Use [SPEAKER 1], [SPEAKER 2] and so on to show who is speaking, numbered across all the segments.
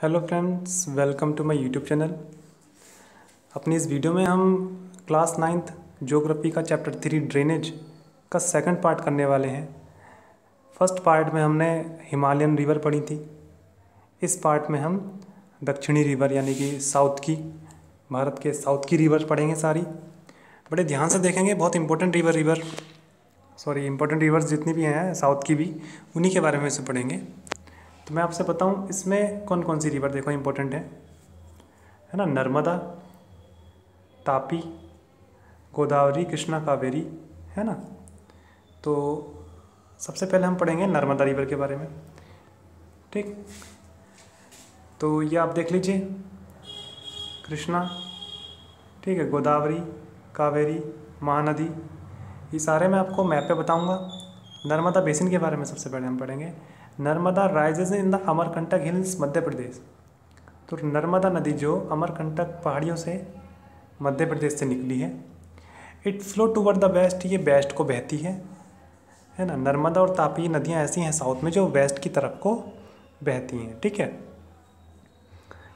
[SPEAKER 1] Hello friends, welcome to my YouTube channel. अपनी इस video में हम क्लास 9th ज्योग्राफी का चैप्टर 3 ड्रेनेज का सेकंड पार्ट करने वाले हैं। फर्स्ट पार्ट में हमने हिमालयन रिवर पढ़ी थी। इस पार्ट में हम दक्षिणी रिवर यानी कि साउथ की, भारत के साउथ की रिवर पढ़ेंगे सारी। बड़े ध्यान से देखेंगे, बहुत इंपॉर्टेंट इंपॉर्टेंट रिवर्स जितनी भी हैं साउथ की भी, उन्हीं के बारे में से पढ़ेंगे। तो मैं आपसे बताऊं इसमें कौन कौन सी रिवर देखो इम्पोर्टेंट है ना। नर्मदा, तापी, गोदावरी, कृष्णा, कावेरी, है ना। तो सबसे पहले हम पढ़ेंगे नर्मदा रिवर के बारे में। ठीक, तो ये आप देख लीजिए, कृष्णा, ठीक है, गोदावरी, कावेरी, महानदी, ये सारे मैं आपको मैप पे बताऊंगा। नर्मदा बेसिन के बारे में सबसे पहले हम पढ़ेंगे। Narmada rises in the Amarkantak hills, Madhya Pradesh. तो नर्मदा नदी जो अमरकंटक पहाड़ियों से मध्य प्रदेश से निकली है। It flow toward the west, ये वेस्ट को बहती है ना। नर्मदा और तापी नदियाँ ऐसी हैं साउथ में जो वेस्ट की तरफ को बहती हैं, ठीक है।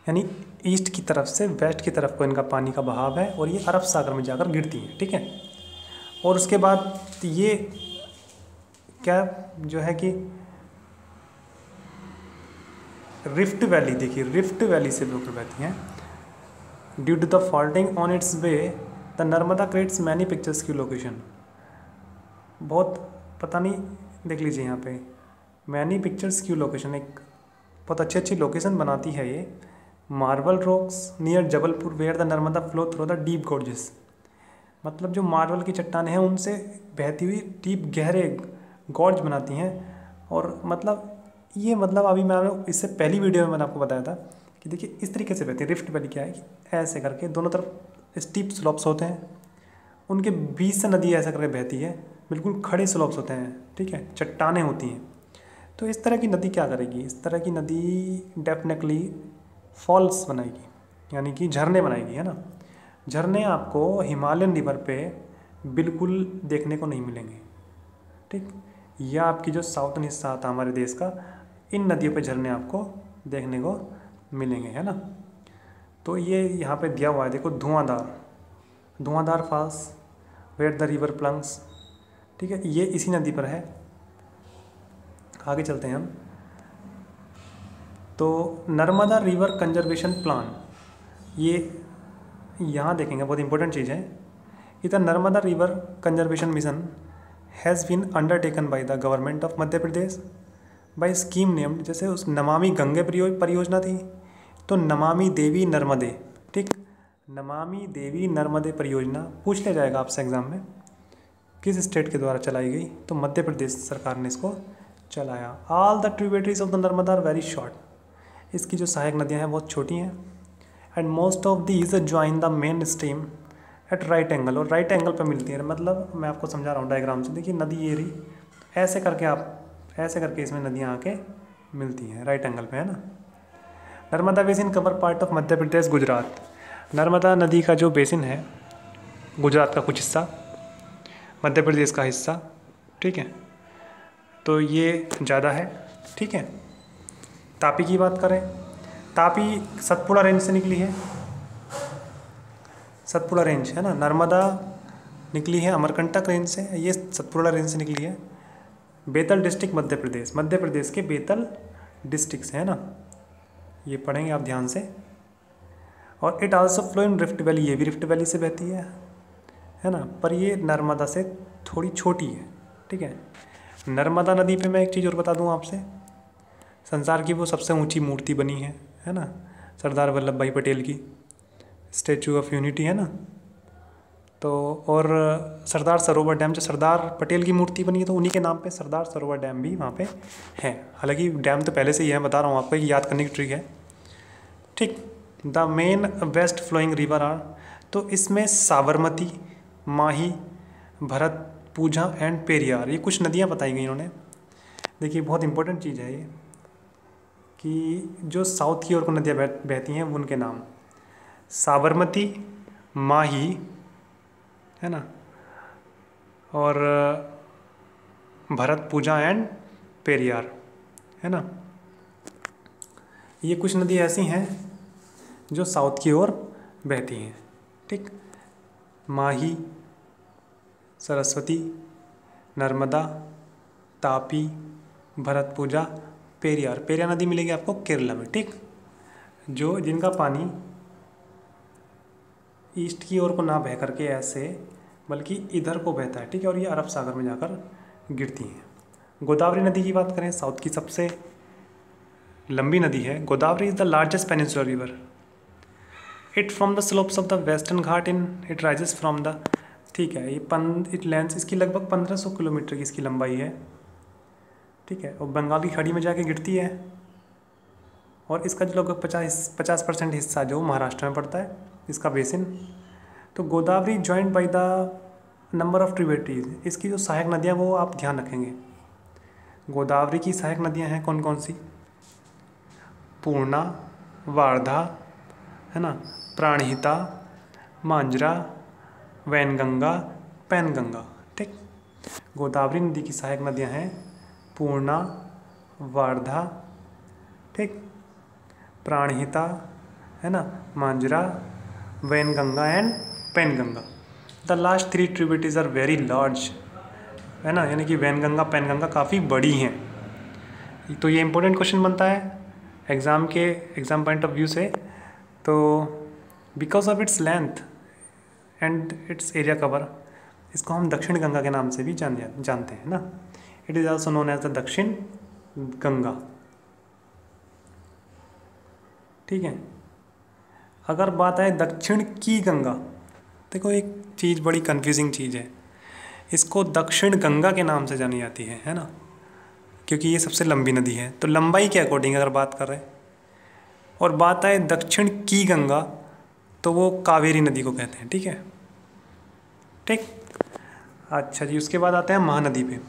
[SPEAKER 1] यानी ईस्ट की तरफ से वेस्ट की तरफ को इनका पानी का बहाव है और ये अरब सागर में जाकर गिरती हैं, ठीक है। और उसके बाद ये क्या जो है कि रिफ्ट वैली, देखिए रिफ्ट वैली से होकर बहती हैं। Due to the faulting on its way the Narmada creates many pictures की लोकेशन। बहुत पता नहीं, देख लीजिए यहाँ पे मैनी पिक्चर्स की लोकेशन, एक बहुत अच्छी अच्छी लोकेशन बनाती है ये। Marble rocks near Jabalpur where the Narmada flow through the deep gorges. मतलब जो मार्बल की चट्टानें हैं उनसे बहती हुई डीप गहरे गॉर्ज बनाती हैं। और मतलब ये अभी मैं इससे पहली वीडियो में मैंने आपको बताया था कि देखिए इस तरीके से बहती है। रिफ्ट वैली क्या है कि ऐसे करके दोनों तरफ स्टीप स्लोप्स होते हैं, उनके बीच से नदी ऐसा करके बहती है। बिल्कुल खड़े स्लोप्स होते हैं, ठीक है, चट्टानें होती हैं। तो इस तरह की नदी क्या करेगी, इस तरह की नदी डेफिनेटली फॉल्स बनाएगी, यानी कि झरने बनाएगी, है ना। झरने आपको हिमालयन रिवर पे बिल्कुल देखने को नहीं मिलेंगे, ठीक। यह आपकी जो साउथर्न हिस्सा आता है हमारे देश का, इन नदियों पे झरने आपको देखने को मिलेंगे, है ना। तो ये यहाँ पे दिया हुआ है, देखो, Dhuandhar falls where the river plunges, ठीक है, ये इसी नदी पर है। आगे चलते हैं हम। तो नर्मदा रिवर कंजर्वेशन प्लान, ये यहाँ देखेंगे, बहुत इंपॉर्टेंट चीज़ है। इधर Narmada river conservation mission has been undertaken by the government of Madhya Pradesh by scheme named, जैसे उस नमामि गंगे परियोजना थी, तो नमामि देवी नर्मदे, ठीक। नमामि देवी नर्मदे परियोजना पूछ लिया जाएगा आपसे एग्जाम में, किस स्टेट के द्वारा चलाई गई, तो मध्य प्रदेश सरकार ने इसको चलाया। All the tributaries of the Narmada are very short, इसकी जो सहायक नदियाँ हैं बहुत छोटी हैं। And most of these join the main stream at right angle, और राइट एंगल पर मिलती है। मतलब मैं आपको समझा रहा हूँ डायग्राम से, देखिए नदी ये रही, ऐसे करके इसमें नदियाँ आके मिलती हैं राइट एंगल पे, है ना। Narmada basin cover part of Madhya Pradesh Gujarat. Narmada नदी का जो बेसिन है, गुजरात का कुछ हिस्सा, मध्य प्रदेश का हिस्सा, ठीक है, तो ये ज़्यादा है, ठीक है। तापी की बात करें, तापी सतपुड़ा रेंज से निकली है, सतपुड़ा रेंज, है ना। नर्मदा निकली है अमरकंटक रेंज से, ये सतपुड़ा रेंज से निकली है। बेतल डिस्ट्रिक्ट मध्य प्रदेश के बेतल डिस्ट्रिक्ट से, है ना, ये पढ़ेंगे आप ध्यान से। और it also flow in rift valley, ये भी रिफ्ट वैली से बहती है ना, पर ये नर्मदा से थोड़ी छोटी है, ठीक है। नर्मदा नदी पे मैं एक चीज़ और बता दूं आपसे, संसार की वो सबसे ऊंची मूर्ति बनी है ना, सरदार वल्लभ भाई पटेल की स्टैचू ऑफ यूनिटी, है ना। तो और सरदार सरोवर डैम, जो सरदार पटेल की मूर्ति बनी है, तो उन्हीं के नाम पे सरदार सरोवर डैम भी वहाँ पे है। हालांकि डैम तो पहले से ही है, बता रहा हूँ आपको, याद करने की ट्रिक है, ठीक। The main west flowing river are, तो इसमें साबरमती, माही, भरतपुझा एंड पेरियार, ये कुछ नदियाँ बताई गई इन्होंने। देखिए बहुत इंपॉर्टेंट चीज़ है ये कि जो साउथ की ओर को नदियाँ बहती हैं उनके नाम, साबरमती, माही, है ना, और भरतपुझा एंड पेरियार, है ना। ये कुछ नदी ऐसी हैं जो साउथ की ओर बहती हैं, ठीक। माही, सरस्वती, नर्मदा, तापी, भरतपुजा, पेरियार। पेरियार नदी मिलेगी आपको केरला में, ठीक। जो जिनका पानी ईस्ट की ओर को ना बह करके ऐसे, बल्कि इधर को बहता है, ठीक है, और ये अरब सागर में जाकर गिरती हैं। गोदावरी नदी की बात करें, साउथ की सबसे लंबी नदी है। Godavari is the largest peninsular river. It from the slopes of the western Ghat in it rises from the, ठीक है, ये इट लेंथ इसकी लगभग 1500 किलोमीटर की इसकी लंबाई है, ठीक है, और बंगाल की खाड़ी में जाके गिरती है। और इसका जो लगभग 50% हिस्सा जो महाराष्ट्र में पड़ता है, इसका बेसिन। तो Godavari joint by the number of tributaries. इसकी जो सहायक नदियाँ वो आप ध्यान रखेंगे। गोदावरी की सहायक नदियाँ हैं कौन कौन सी? पूर्णा, वारधा, है ना, प्राणहिता, मांजरा, वैनगंगा, पैनगंगा, ठीक। गोदावरी नदी की सहायक नदियाँ हैं पूर्णा, वारधा, ठीक, प्राणहिता, है ना, Manjra, Wainganga and Penganga. The last 3 tributaries are very large, है ना, यानी कि वैनगंगा, पैनगंगा काफ़ी बड़ी हैं। तो ये इंपॉर्टेंट क्वेश्चन बनता है एग्ज़ाम पॉइंट ऑफ व्यू से। तो because of its length and it's area cover, इसको हम दक्षिण गंगा के नाम से भी जानते हैं ना। It is also known as the Dakshin Ganga, ठीक है। अगर बात आए दक्षिण की गंगा, देखो एक चीज़ बड़ी कंफ्यूजिंग चीज़ है, इसको दक्षिण गंगा के नाम से जानी जाती है ना, क्योंकि ये सबसे लंबी नदी है। तो लंबाई के अकॉर्डिंग अगर बात कर रहे हैं, और बात आए दक्षिण की गंगा, तो वो कावेरी नदी को कहते हैं, ठीक है, ठीक। अच्छा जी, उसके बाद आते हैं महानदी पे।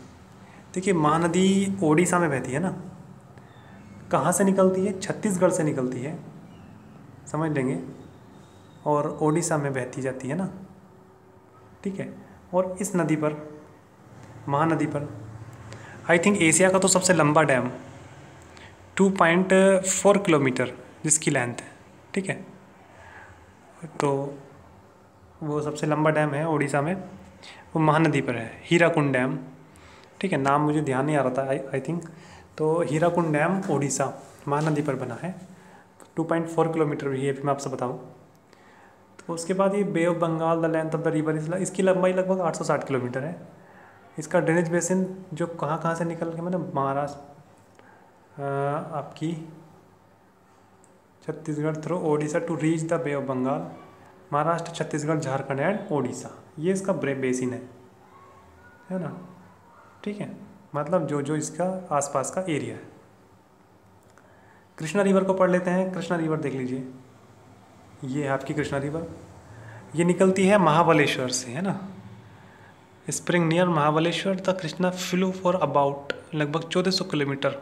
[SPEAKER 1] देखिए महानदी ओडिशा में बहती है ना। कहाँ से निकलती है? छत्तीसगढ़ से निकलती है, समझ लेंगे, और ओडिशा में बहती जाती है ना, ठीक है। और इस नदी पर, महानदी पर, आई थिंक एशिया का तो सबसे लंबा डैम 2.4 किलोमीटर जिसकी लेंथ है, ठीक है। तो वो सबसे लंबा डैम है ओडिशा में, वो महानदी पर है, हीराकुंड डैम, ठीक है। नाम मुझे ध्यान नहीं आ रहा था आई थिंक। तो हीराकुंड डैम ओडिशा महानदी पर बना है, 2.4 किलोमीटर भी है, फिर मैं आपसे बताऊँ। तो उसके बाद ये bay of Bengal, the length of the river, इसकी लंबाई लगभग 860 किलोमीटर है। इसका ड्रेनेज बेसिन जो कहाँ से निकल के, मतलब महाराष्ट्र, आपकी Chhattisgarh through Odisha to reach the Bay of Bengal, Maharashtra, Chhattisgarh, Jharkhand and Odisha, ये इसका बेसिन है ना, ठीक है। मतलब जो इसका आसपास का एरिया है। कृष्णा रिवर को पढ़ लेते हैं। कृष्णा रिवर देख लीजिए, ये है आपकी कृष्णा रिवर। ये निकलती है महाबलेश्वर से, है ना, spring near Mahabaleshwar. The Krishna flow for about, लगभग 1400 किलोमीटर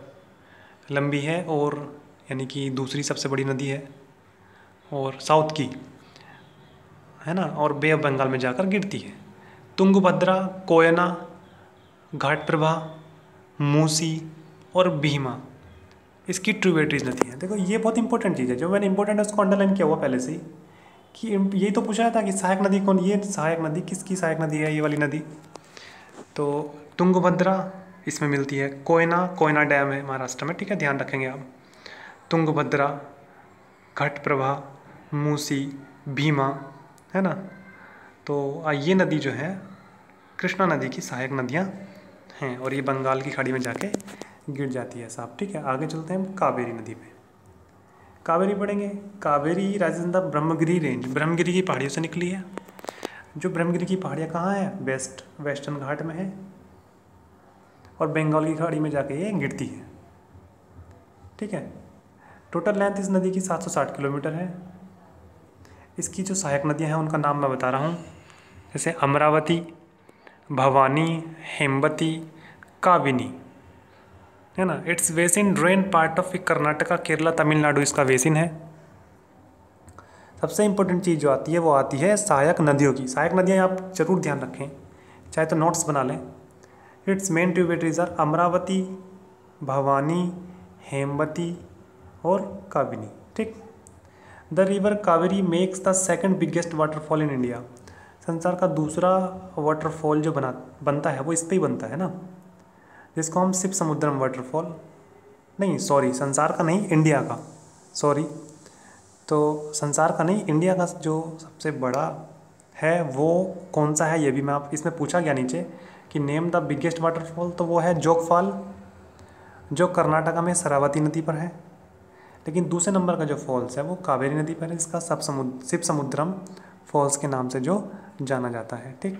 [SPEAKER 1] लंबी है, और यानी कि दूसरी सबसे बड़ी नदी है, और साउथ की, है ना, और बे ऑफ बंगाल में जाकर गिरती है। तुंगभद्रा, कोयना, घाटप्रभा, मूसी और भीमा इसकी ट्रिब्यूटरीज नदी है। देखो ये बहुत इंपॉर्टेंट चीज़ है, जो मैंने इंपॉर्टेंट है उसको अंडरलाइन किया हुआ पहले से ही, कि यही तो पूछा था कि सहायक नदी कौन, ये सहायक नदी किसकी सहायक नदी है, ये वाली नदी। तो तुंगभद्रा इसमें मिलती है, कोयना डैम है महाराष्ट्र में, ठीक है, ध्यान रखेंगे आप। तुंगभद्रा, घटप्रभा, मूसी, भीमा, है ना। तो ये नदी जो है कृष्णा नदी की सहायक नदियाँ हैं, और ये बंगाल की खाड़ी में जाके गिर जाती है साहब, ठीक है। आगे चलते हैं हम कावेरी नदी पे। कावेरी पढ़ेंगे। कावेरी राजस्थान का ब्रह्मगिरी रेंज, ब्रह्मगिरी की पहाड़ियों से निकली है। जो ब्रह्मगिरी की पहाड़ियाँ कहाँ है? वेस्टर्न घाट में है, और बंगाल की खाड़ी में जाके ये गिरती है, ठीक है। टोटल लेंथ इस नदी की 760 किलोमीटर है। इसकी जो सहायक नदियाँ हैं उनका नाम मैं बता रहा हूँ, जैसे अमरावती, भवानी, हेमवती, काबिनी, है ना। It's basin drain part of Karnataka, Kerala, Tamil Nadu इसका बेसिन है। सबसे इम्पोर्टेंट चीज़ जो आती है वो आती है सहायक नदियों की। सहायक नदियाँ आप जरूर ध्यान रखें, चाहे तो नोट्स बना लें। Its main tributaries are Amravati, Bhavani, Hemavati और काबिनी। ठीक, the river Kaveri makes the second biggest waterfall in India. संसार का दूसरा वाटरफॉल जो बनता है वो इस पे ही बनता है ना, जिसको हम शिव समुद्रम वाटरफॉल, नहीं सॉरी संसार का नहीं इंडिया का, सॉरी, तो संसार का नहीं इंडिया का जो सबसे बड़ा है वो कौन सा है, ये भी मैं आप इसमें पूछा गया नीचे कि नेम द बिगेस्ट वाटरफॉल, तो वो है जोगफॉल जो कर्नाटका में शरावती नदी पर है। लेकिन दूसरे नंबर का जो फॉल्स है वो कावेरी नदी पर है, इसका शिव समुद्रम फॉल्स के नाम से जो जाना जाता है। ठीक,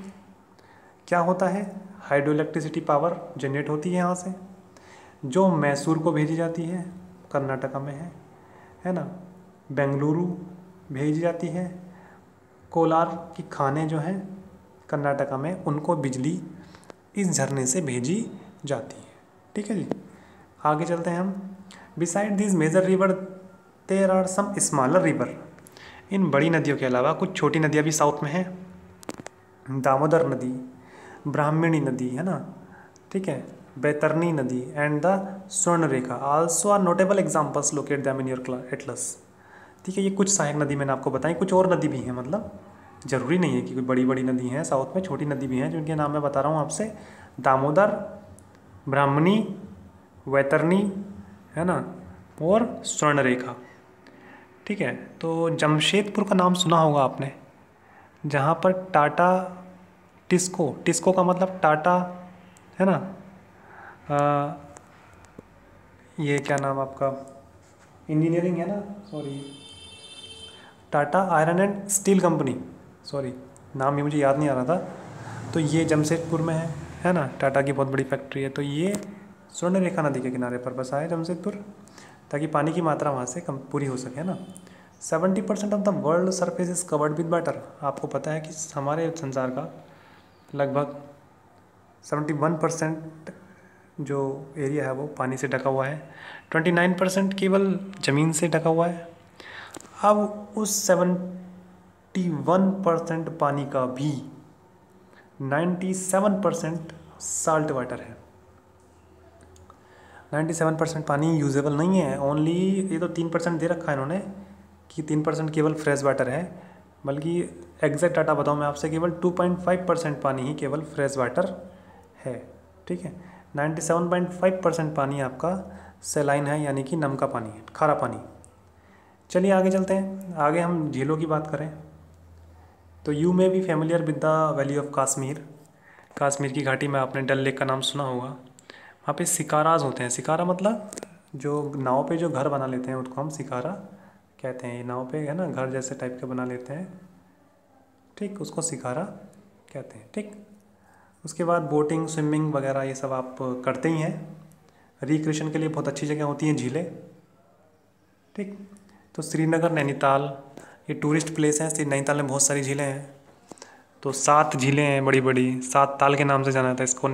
[SPEAKER 1] क्या होता है, हाइड्रो इलेक्ट्रिसिटी पावर जनरेट होती है यहाँ से, जो मैसूर को भेजी जाती है, कर्नाटका में है ना, बेंगलुरु भेजी जाती है, कोलार की खानें जो हैं कर्नाटका में उनको बिजली इस झरने से भेजी जाती है। ठीक है जी, आगे चलते हैं हम। Beside this major river there are some smaller river. इन बड़ी नदियों के अलावा कुछ छोटी नदियाँ भी साउथ में हैं, दामोदर नदी, ब्राह्मणी नदी है ना, ठीक है, बैतरनी नदी and the Subarnarekha also are notable examples, locate them in your atlas. ठीक है, ये कुछ सहायक नदी मैंने आपको बताई, कुछ और नदी भी हैं, मतलब ज़रूरी नहीं है कि कोई बड़ी बड़ी नदी हैं, साउथ में छोटी नदी भी हैं जिनके नाम मैं बता रहा हूँ आपसे, दामोदर, ब्राह्मणी, वैतरनी है ना, और स्वर्णरेखा। ठीक है, तो जमशेदपुर का नाम सुना होगा आपने, जहाँ पर टाटा टिस्को का मतलब टाटा है ना, ये क्या नाम आपका इंजीनियरिंग है ना, sorry Tata iron and steel company, sorry नाम ही मुझे याद नहीं आ रहा था, तो ये जमशेदपुर में है ना, टाटा की बहुत बड़ी फैक्ट्री है। तो ये स्वर्णरेखा नदी के किनारे पर बसा है जमशेदपुर, ताकि पानी की मात्रा वहाँ से कम पूरी हो सके, है ना। 70% of the world surface is covered with water. आपको पता है कि हमारे संसार का लगभग 71% जो एरिया है वो पानी से ढका हुआ है, 29% केवल ज़मीन से ढका हुआ है। अब उस 71% पानी का भी 97% साल्ट वाटर है। 97% पानी यूजेबल नहीं है, ओनली ये तो 3% दे रखा है इन्होंने कि 3% केवल फ्रेश वाटर है, बल्कि एग्जैक्ट डाटा बताऊँ मैं आपसे, केवल 2.5% पानी ही केवल फ्रेश वाटर है। ठीक है, 97.5% पानी आपका सैलाइन है, यानी कि नम का पानी है, खारा पानी। चलिए आगे चलते हैं। आगे हम झीलों की बात करें तो यू में भी familiar with the valley of Kashmir. Kashmir की घाटी में आपने डल लेक का नाम सुना होगा। वहाँ पे शिकाराज होते हैं, शिकारा मतलब जो नाव पे जो घर बना लेते हैं उसको हम शिकारा कहते हैं। ये नाव पे है ना घर जैसे टाइप के बना लेते हैं, ठीक, उसको शिकारा कहते हैं। ठीक, उसके बाद बोटिंग, स्विमिंग वगैरह ये सब आप करते ही हैं। रिक्रिएशन के लिए बहुत अच्छी जगह होती हैं झीलें। ठीक, तो श्रीनगर, नैनीताल ये टूरिस्ट प्लेस हैं। नैनीताल में बहुत सारी झीलें हैं, तो 7 झीलें हैं बड़ी बड़ी, 7 ताल के नाम से जाना जाता है इसको।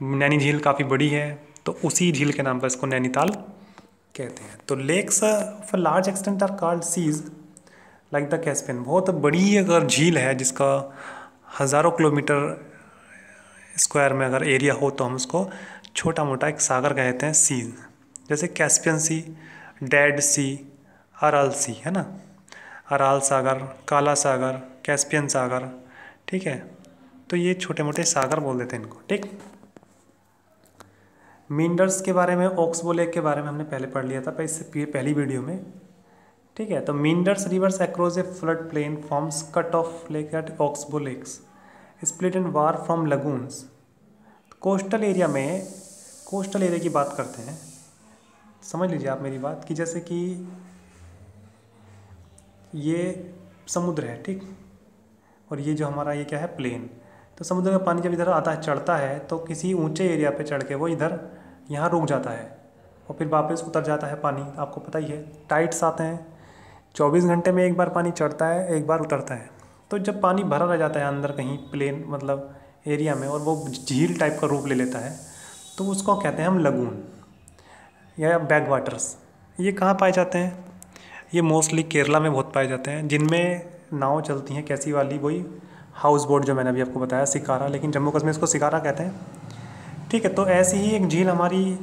[SPEAKER 1] नैनी झील काफ़ी बड़ी है, तो उसी झील के नाम पर इसको नैनीताल कहते हैं। तो lakes of a large extent are called seas like the Caspian. बहुत बड़ी अगर झील है जिसका हज़ारों किलोमीटर स्क्वायर में अगर एरिया हो तो हम उसको छोटा मोटा एक सागर कहते हैं, सीज। जैसे कैस्पियन सी, डेड सी, अराल सी है ना, अराल सागर, काला सागर, कैस्पियन सागर। ठीक है, तो ये छोटे मोटे सागर बोल देते हैं इनको। ठीक, मींडर्स के बारे में, ऑक्सबो लेक के बारे में हमने पहले पढ़ लिया था इससे पहली वीडियो में। ठीक है, तो meanders rivers across a flood plain forms cut off lake at oxbow lakes split and war from lagoons. Coastal area में, कोस्टल एरिया की बात करते हैं, समझ लीजिए आप मेरी बात, कि जैसे कि ये समुद्र है, ठीक, और ये जो हमारा ये क्या है, प्लेन। तो समुद्र का पानी जब इधर आता है, चढ़ता है, तो किसी ऊंचे एरिया पे चढ़ के वो इधर यहाँ रुक जाता है और फिर वापस उतर जाता है पानी। आपको पता ही है टाइड्स आते हैं, 24 घंटे में एक बार पानी चढ़ता है, एक बार उतरता है। तो जब पानी भरा रह जाता है अंदर कहीं प्लेन मतलब एरिया में और वो झील टाइप का रूप ले लेता है, तो उसको कहते हैं हम लगून या बैक वाटर्स। ये कहाँ पाए जाते हैं? ये मोस्टली केरला में बहुत पाए जाते हैं, जिनमें नाव चलती हैं कैसी वाली, वही हाउस बोट जो मैंने अभी आपको बताया, शिकारा, लेकिन जम्मू कश्मीर इसको शिकारा कहते हैं। ठीक है, तो ऐसी ही एक झील हमारी,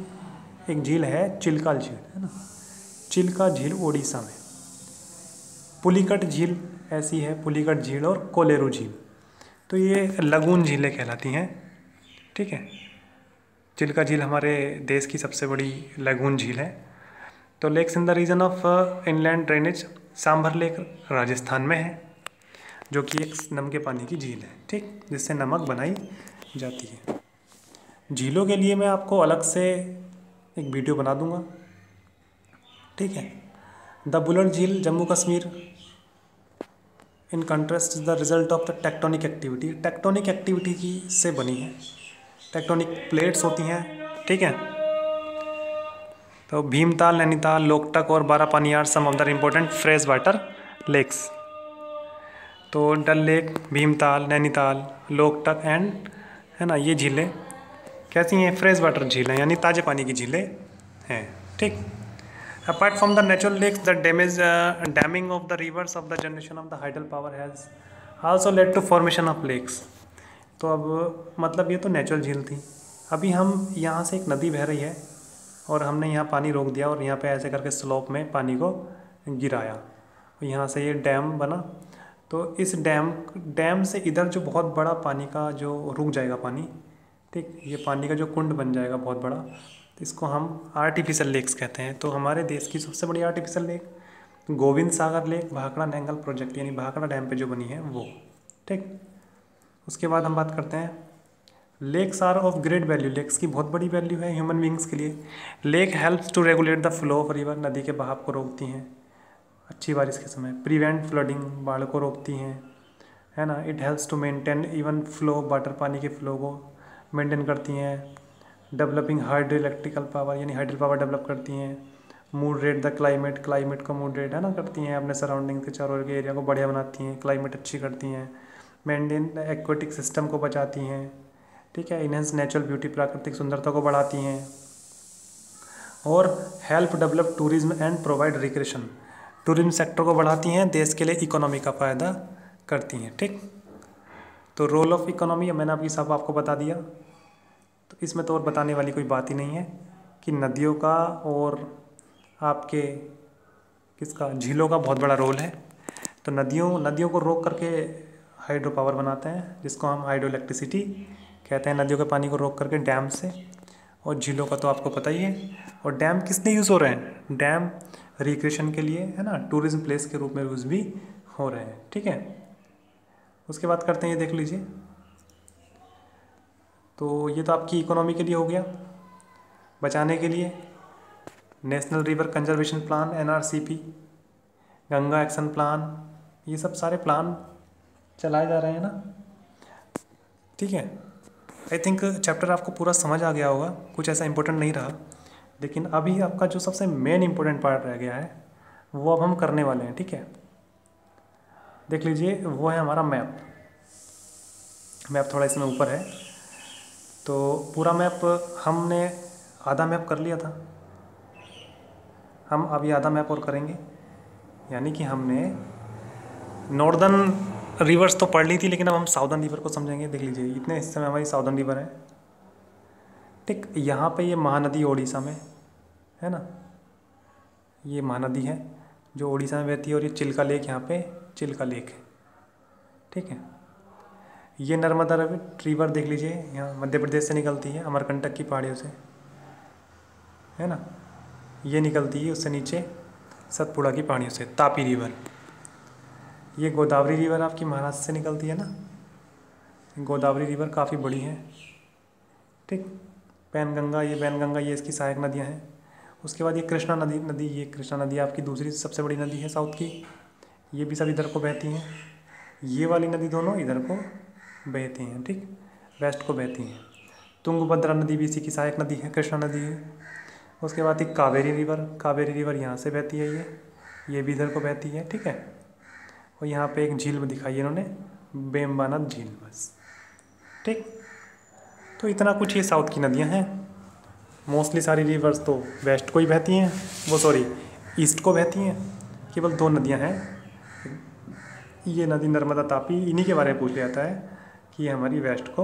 [SPEAKER 1] एक झील है चिल्का झील, है ना। चिल्का झील उड़ीसा में, पुलिकट झील ऐसी है, पुलिकट झील और कोलेरू झील, तो ये लगून झीलें कहलाती हैं। ठीक है, चिल्का झील हमारे देश की सबसे बड़ी लगून झील है। तो lakes in the region of inland drainage, Sambhar lake Rajasthan में है, जो कि एक नमके पानी की झील है, ठीक, जिससे नमक बनाई जाती है। झीलों के लिए मैं आपको अलग से एक वीडियो बना दूंगा, ठीक है। द बुलर झील Jammu Kashmir in contrast is the result of the tectonic activity, tectonic activity की से बनी है, टेक्टोनिक प्लेट्स होती हैं, ठीक है। तो भीमताल, नैनीताल, लोकटक और Barapani are some of the important fresh water lakes. तो डल लेक, भीमताल, नैनीताल, लोकटक एंड, है ना, ये झीलें कैसी हैं? फ्रेश वाटर झीलें, यानी ताज़े पानी की झीलें हैं, ठीक। Apart from the natural lakes, the damming of the rivers of the generation of the hydel power has also led to formation of lakes. तो अब मतलब ये तो नेचुरल झील थी, अभी हम यहाँ से एक नदी बह रही है और हमने यहाँ पानी रोक दिया और यहाँ पे ऐसे करके स्लोप में पानी को गिराया, यहाँ से ये डैम बना। तो इस डैम से इधर जो बहुत बड़ा पानी का जो रुक जाएगा पानी, ठीक, ये पानी का जो कुंड बन जाएगा बहुत बड़ा, तो इसको हम आर्टिफिशियल लेक्स कहते हैं। तो हमारे देश की सबसे बड़ी आर्टिफिशियल लेक गोविंद सागर लेक भाखड़ा नैंगल प्रोजेक्ट, यानी भाखड़ा डैम पे जो बनी है वो, ठीक। उसके बाद हम बात करते हैं lakes are of great value, lakes की बहुत बड़ी वैल्यू है ह्यूमन बींग्स के लिए। Lake helps to regulate the flow of river, नदी के बहाव को रोकती हैं अच्छी बारिश के समय। प्रिवेंट फ्लडिंग, बाढ़ को रोकती हैं, है ना। It helps to maintain even flow of water, पानी के फ्लो को मेंटेन करती हैं। डेवलपिंग हाइड्रो इलेक्ट्रिकल पावर, यानी हाइड्रो पावर डेवलप करती हैं। Moderate the climate, climate का मूड रेट, है ना, करती हैं, अपने सराउंडिंग के चारों ओर के एरिया को बढ़िया बनाती हैं, क्लाइमेट अच्छी करती हैं। मेंटेन एक्वेटिक सिस्टम को बचाती हैं, ठीक है। इनहेंस नेचुरल ब्यूटी, प्राकृतिक सुंदरता को बढ़ाती हैं। और help develop tourism and provide recreation, tourism sector को बढ़ाती हैं, देश के लिए इकोनॉमी का फ़ायदा करती हैं, ठीक। तो रोल ऑफ इकोनॉमी मैंने अभी सब आपको बता दिया, तो इसमें तो और बताने वाली कोई बात ही नहीं है कि नदियों का और आपके किसका, झीलों का बहुत बड़ा रोल है। तो नदियों को रोक करके हाइड्रो पावर बनाते हैं, जिसको हम हाइड्रो इलेक्ट्रिसिटी कहते हैं, नदियों के पानी को रोक करके डैम से। और झीलों का तो आपको पता ही है। और डैम किस लिए यूज़ हो रहे हैं? डैम रिक्रिएशन के लिए, है ना, टूरिज्म प्लेस के रूप में यूज़ भी हो रहे हैं, ठीक है। उसके बाद करते हैं, ये देख लीजिए। तो ये तो आपकी इकोनॉमी के लिए हो गया, बचाने के लिए national river conservation plan NRCP, Ganga action plan, ये सब सारे प्लान चलाए जा रहे हैं ना, ठीक है। आई थिंक चैप्टर आपको पूरा समझ आ गया होगा, कुछ ऐसा इंपॉर्टेंट नहीं रहा। लेकिन अभी आपका जो सबसे मेन इंपॉर्टेंट पार्ट रह गया है वो अब हम करने वाले हैं, ठीक है। देख लीजिए, वो है हमारा मैप थोड़ा इसमें ऊपर है। तो पूरा मैप हमने आधा मैप कर लिया था, हम अभी आधा मैप और करेंगे। यानी कि हमने नॉर्दर्न रिवर्स तो पढ़ ली थी, लेकिन अब हम साउदर्न रिवर को समझेंगे। देख लीजिए, इतने हिस्से में हमारी साउदर्न रिवर है, ठीक। यहाँ पे ये महानदी उड़ीसा में है ना, ये महानदी है जो उड़ीसा में बहती है। और ये चिल्का लेक, यहाँ पे चिल्का लेक है, ठीक है। ये नर्मदा रिवर देख लीजिए, यहाँ मध्य प्रदेश से निकलती है, अमरकंटक की पहाड़ियों से, है ना। ये निकलती है उससे नीचे सतपुड़ा की पहाड़ियों से। तापी रिवर, ये गोदावरी रिवर आपकी महाराष्ट्र से निकलती है ना। गोदावरी रिवर काफ़ी बड़ी है, ठीक। पैनगंगा, ये इसकी सहायक नदियाँ हैं। उसके बाद ये कृष्णा नदी, ये कृष्णा नदी आपकी दूसरी सबसे बड़ी नदी है साउथ की। ये भी सब इधर को बहती हैं। ये वाली नदी दोनों इधर को बहती हैं, ठीक, वेस्ट को बहती हैं। तुंगभद्रा नदी भी इसी की सहायक नदी है, कृष्णा नदी है। उसके बाद एक कावेरी रिवर यहाँ से बहती है, ये भी इधर को बहती है, ठीक है। और यहाँ पे एक झील दिखाई है इन्होंने, बेम्बानद झील, बस, ठीक। तो इतना कुछ ये साउथ की नदियाँ हैं। मोस्टली सारी रिवर्स तो वेस्ट को ही बहती हैं, ईस्ट को बहती हैं। केवल 2 नदियाँ हैं, ये नदी नर्मदा, तापी, इन्हीं के बारे में पूछ लिया जाता है कि ये हमारी वेस्ट को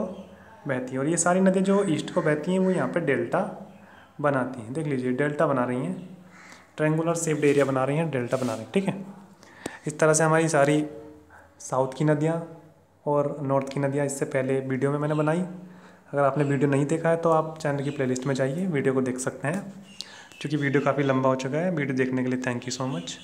[SPEAKER 1] बहती है। और ये सारी नदियाँ जो ईस्ट को बहती हैं वो यहाँ पे डेल्टा बनाती हैं। देख लीजिए, डेल्टा बना रही हैं। ट्रायंगुलर शेप्ड एरिया बना रही हैं, डेल्टा बना रही हैं, ठीक है। इस तरह से हमारी सारी साउथ की नदियाँ और नॉर्थ की नदियाँ इससे पहले वीडियो में मैंने बनाई। अगर आपने वीडियो नहीं देखा है तो आप चैनल की प्लेलिस्ट में जाइए, वीडियो को देख सकते हैं, क्योंकि वीडियो काफ़ी लंबा हो चुका है। वीडियो देखने के लिए थैंक यू सो मच।